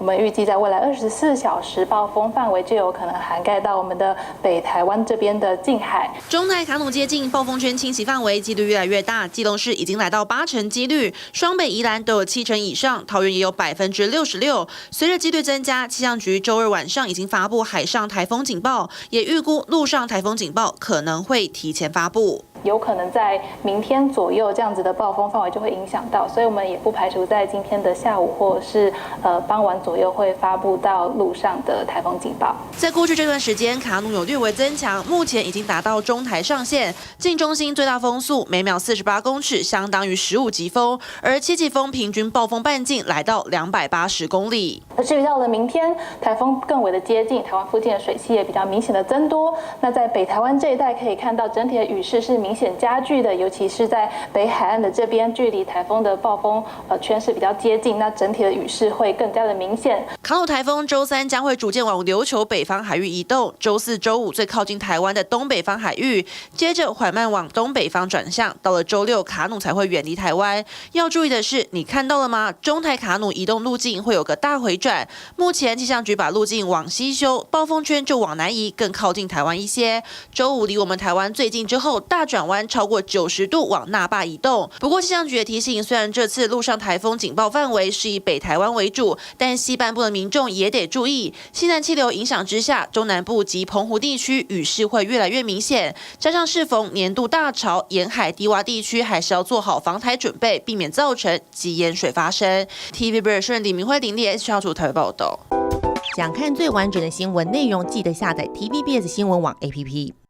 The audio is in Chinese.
我们预计在未来24小时，暴风范围就有可能涵盖到我们的北台湾这边的近海。中台卡努接近，暴风圈侵袭范围几率越来越大，基隆市已经来到80%几率，双北、宜兰都有70%以上，桃园也有66%。随着几率增加，气象局周二晚上已经发布海上台风警报，也预估陆上台风警报可能会提前发布。有可能在明天左右这样子的暴风范围就会影响到，所以我们也不排除在今天的下午或者是傍晚左右会发布到陆上的台风警报。在过去这段时间，卡努有略微增强，目前已经达到中台上限，近中心最大风速每秒48公尺，相当于15级风，而7级风平均暴风半径来到280公里。至于到了明天，台风更为的接近，台湾附近的水汽也比较明显的增多。那在北台湾这一带可以看到，整体的雨势是明显加剧的，尤其是在北海岸的这边，距离台风的暴风圈是比较接近，那整体的雨势会更加的明显。卡努台风周3将会逐渐往琉球北方海域移动，周4、周5最靠近台湾的东北方海域，接着缓慢往东北方转向，到了周6，卡努才会远离台湾。要注意的是，你看到了吗？中台卡努移动路径会有个大回转，目前气象局把路径往西修，暴风圈就往南移，更靠近台湾一些。周5离我们台湾最近之后，大转弯超过90度往那霸移动。不过气象局也提醒，虽然这次陆上台风警报范围是以北台湾为主，但西半部的民众也得注意，西南气流影响之下，中南部及澎湖地区雨势会越来越明显。加上适逢年度大潮，沿海低洼地区还是要做好防台准备，避免造成积淹水发生。TVB 顺李明慧、林立 S 小组台北报道。想看最完整的新闻内容，记得下载 TVBS 新闻网 APP。